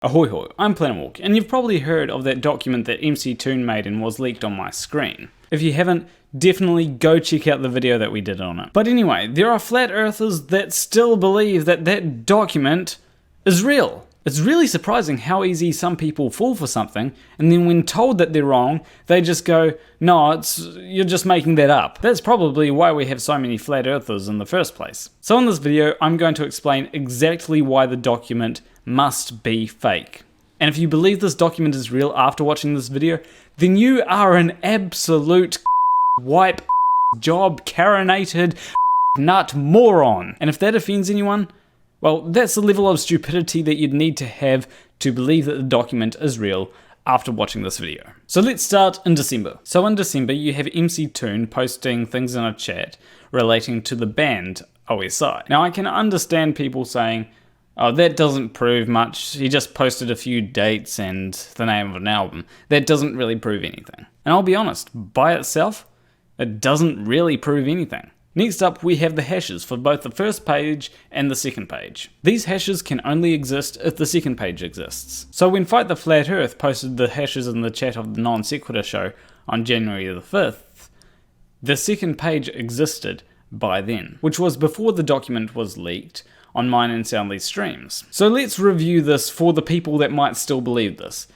Ahoy hoy, I'm Planarwalk, and you've probably heard of that document that MCToon made and was leaked on my screen. If you haven't, definitely go check out the video that we did on it. But anyway, there are flat earthers that still believe that that document is real. It's really surprising how easy some people fall for something, and then when told that they're wrong, they just go, no, you're just making that up. That's probably why we have so many flat earthers in the first place. So in this video, I'm going to explain exactly why the document must be fake. And if you believe this document is real after watching this video, then you are an absolute wipe job carinated nut moron. And if that offends anyone, well, that's the level of stupidity that you'd need to have to believe that the document is real after watching this video. So let's start in December. So in December, you have MCToon posting things in a chat relating to the band OSI. Now I can understand people saying, oh, that doesn't prove much. He just posted a few dates and the name of an album. That doesn't really prove anything. And I'll be honest, by itself, it doesn't really prove anything. Next up, we have the hashes for both the first page and the second page. These hashes can only exist if the second page exists. So when Fight the Flat Earth posted the hashes in the chat of the Non Sequitur show on January the 5th, the second page existed by then, which was before the document was leaked on mine and Soundly's streams. So let's review this for the people that might still believe this.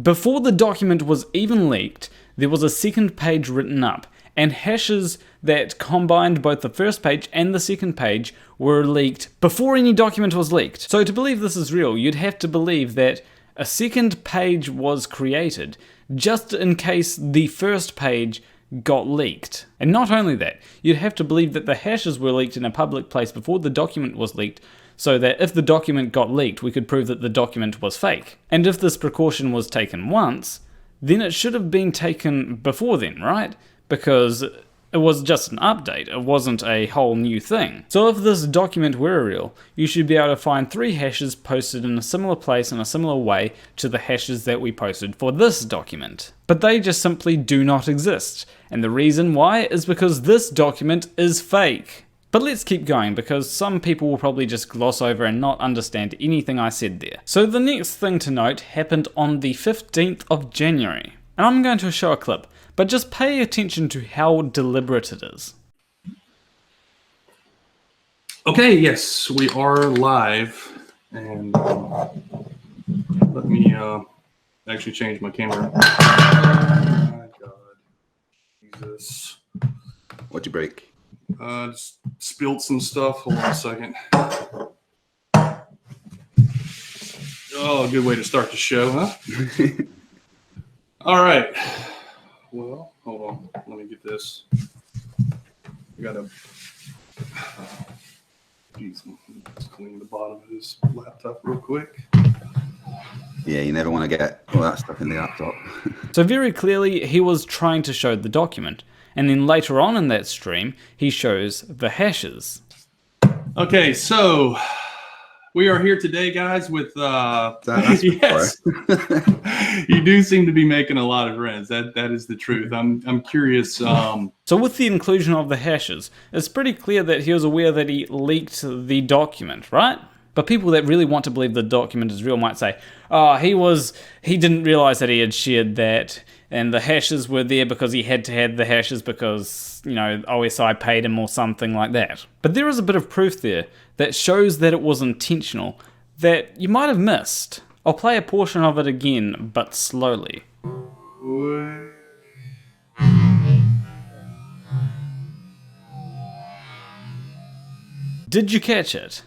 Before the document was even leaked, there was a second page written up, and hashes that combined both the first page and the second page were leaked before any document was leaked. So to believe this is real, you'd have to believe that a second page was created just in case the first page got leaked. And not only that, you'd have to believe that the hashes were leaked in a public place before the document was leaked, so that if the document got leaked, we could prove that the document was fake. And if this precaution was taken once, then it should have been taken before then, right? Because it was just an update, it wasn't a whole new thing. So if this document were real, you should be able to find 3 hashes posted in a similar place in a similar way to the hashes that we posted for this document. But they just simply do not exist. And the reason why is because this document is fake. But let's keep going, because some people will probably just gloss over and not understand anything I said there. So the next thing to note happened on the 15th of January. And I'm going to show a clip, but just pay attention to how deliberate it is. Okay, yes, we are live, and let me actually change my camera. Oh my God, Jesus! What'd you break? Just spilled some stuff. Hold on a second. Oh, good way to start the show, huh? All right. Well, hold on. Let me get this. I gotta. Geez, let's clean the bottom of this laptop real quick. Yeah, you never want to get all that stuff in the laptop. So very clearly, he was trying to show the document. And then later on in that stream, he shows the hashes. Okay, so we are here today, guys, with yes. You do seem to be making a lot of friends. That is the truth. I'm curious. So with the inclusion of the hashes, it's pretty clear that he was aware that he leaked the document, right? But people that really want to believe the document is real might say, oh, he didn't realize that he had shared that, and the hashes were there because he had to have the hashes because, you know, OSI paid him or something like that. But there is a bit of proof there that shows that it was intentional, that you might have missed. I'll play a portion of it again, but slowly. Did you catch it?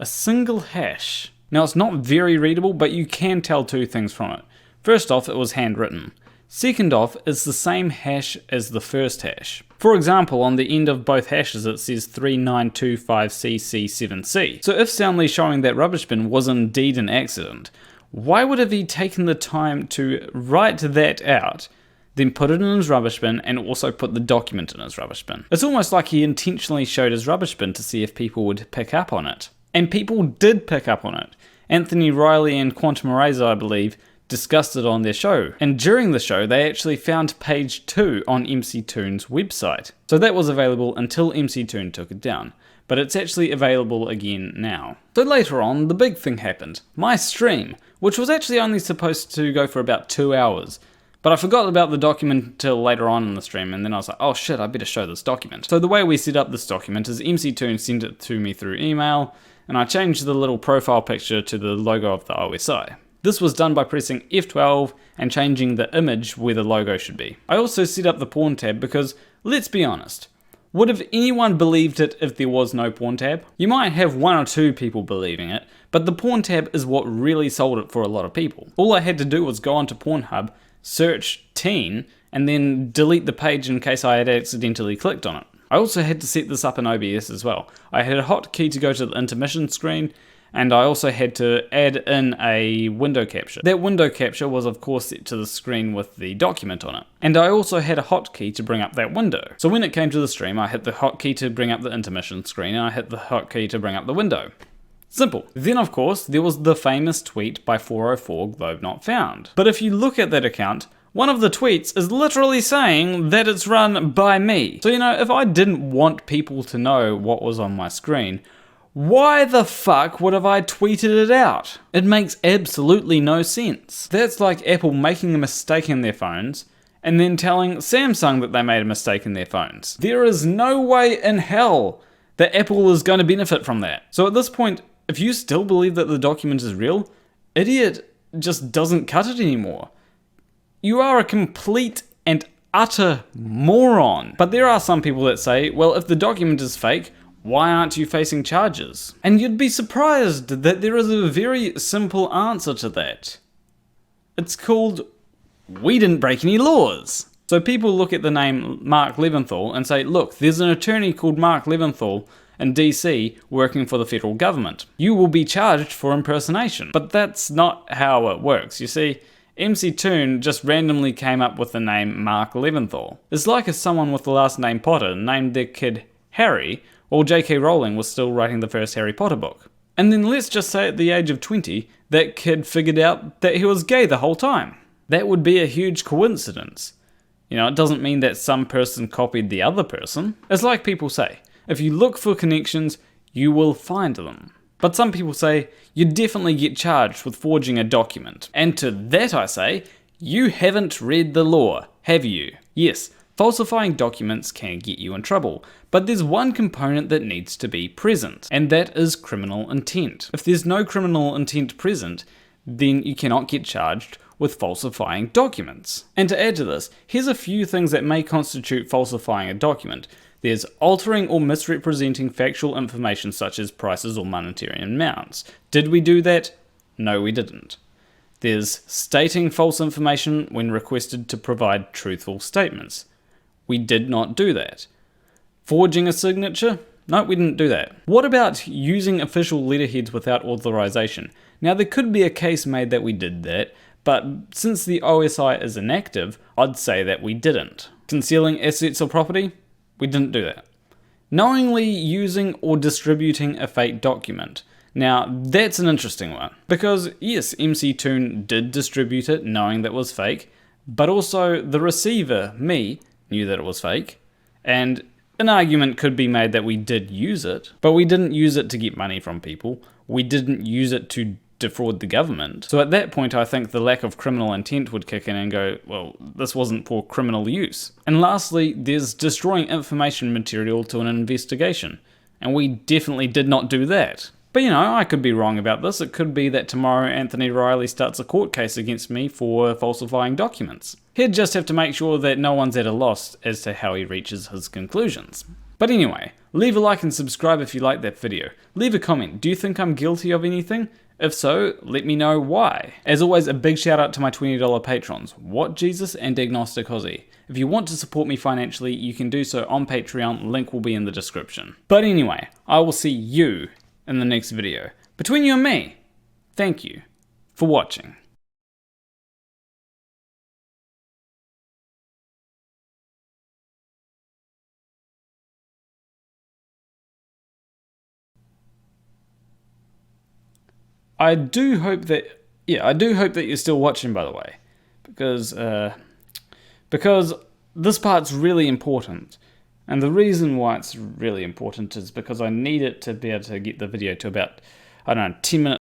A single hash. Now it's not very readable, but you can tell 2 things from it. First off, it was handwritten. Second off, it's the same hash as the first hash. For example, on the end of both hashes it says 3925CC7C. So if Soundly showing that rubbish bin was indeed an accident, why would have he taken the time to write that out, then put it in his rubbish bin and also put the document in his rubbish bin? It's almost like he intentionally showed his rubbish bin to see if people would pick up on it. And people did pick up on it. Anthony Riley and Quantum Eraser, I believe, discussed it on their show. And during the show, they actually found page 2 on MCToon's website. So that was available until MCToon took it down. but it's actually available again now. So later on, the big thing happened. My stream, which was actually only supposed to go for about 2 hours, but I forgot about the document until later on in the stream, and then I was like, oh shit, I better show this document. So the way we set up this document is MCToon sent it to me through email, and I changed the little profile picture to the logo of the OSI. This was done by pressing F12 and changing the image where the logo should be. I also set up the porn tab because, let's be honest, would have anyone believed it if there was no porn tab? You might have 1 or 2 people believing it, but the porn tab is what really sold it for a lot of people. All I had to do was go onto Pornhub, search teen, and then delete the page in case I had accidentally clicked on it. I also had to set this up in OBS as well. I had a hotkey to go to the intermission screen, and I also had to add in a window capture. That window capture was of course set to the screen with the document on it. And I also had a hotkey to bring up that window. So when it came to the stream, I hit the hotkey to bring up the intermission screen, and I hit the hotkey to bring up the window. Simple. Then of course, there was the famous tweet by 404 Globe Not Found. But if you look at that account, one of the tweets is literally saying that it's run by me. So if I didn't want people to know what was on my screen, why the fuck would have I tweeted it out? It makes absolutely no sense. That's like Apple making a mistake in their phones and then telling Samsung that they made a mistake in their phones. There is no way in hell that Apple is going to benefit from that. So at this point, if you still believe that the document is real, idiot just doesn't cut it anymore. You are a complete and utter moron. But there are some people that say, well, if the document is fake, why aren't you facing charges? And you'd be surprised that there is a very simple answer to that. It's called, we didn't break any laws. So people look at the name Mark Leventhal and say, look, there's an attorney called Mark Leventhal in DC working for the federal government. You will be charged for impersonation. But that's not how it works. You see, MCToon just randomly came up with the name Mark Leventhal. It's like if someone with the last name Potter named their kid Harry, while J.K. Rowling was still writing the first Harry Potter book. And then let's just say at the age of 20, that kid figured out that he was gay the whole time. That would be a huge coincidence. It doesn't mean that some person copied the other person. It's like people say, if you look for connections, you will find them. But some people say, you definitely get charged with forging a document. And to that I say, you haven't read the law, have you? Yes, falsifying documents can get you in trouble, but there's one component that needs to be present, and that is criminal intent. If there's no criminal intent present, then you cannot get charged with falsifying documents. And to add to this, here's a few things that may constitute falsifying a document. There's altering or misrepresenting factual information such as prices or monetary amounts. Did we do that? No, we didn't. There's stating false information when requested to provide truthful statements. We did not do that. Forging a signature? No, we didn't do that. What about using official letterheads without authorization? Now, there could be a case made that we did that, but since the OSI is inactive, I'd say that we didn't. Concealing assets or property? We didn't do that. Knowingly using or distributing a fake document. Now, that's an interesting one. Because, yes, MCToon did distribute it knowing that it was fake, but also the receiver, me, knew that it was fake, and an argument could be made that we did use it, but we didn't use it to get money from people. We didn't use it to defraud the government. So at that point, I think the lack of criminal intent would kick in and go, well, this wasn't for criminal use. And lastly, there's destroying information material to an investigation, and we definitely did not do that. But I could be wrong about this. It could be that tomorrow Anthony Riley starts a court case against me for falsifying documents. He'd just have to make sure that no one's at a loss as to how he reaches his conclusions. But anyway, leave a like and subscribe if you liked that video. Leave a comment. Do you think I'm guilty of anything? If so, let me know why. As always, a big shout out to my $20 patrons, What Jesus and Agnostic Aussie. If you want to support me financially, you can do so on Patreon, link will be in the description. But anyway, I will see you in the next video. Between you and me, thank you for watching. I do hope that you're still watching, by the way, because this part's really important. And the reason why it's really important is because I need it to be able to get the video to about, I don't know, 10 minutes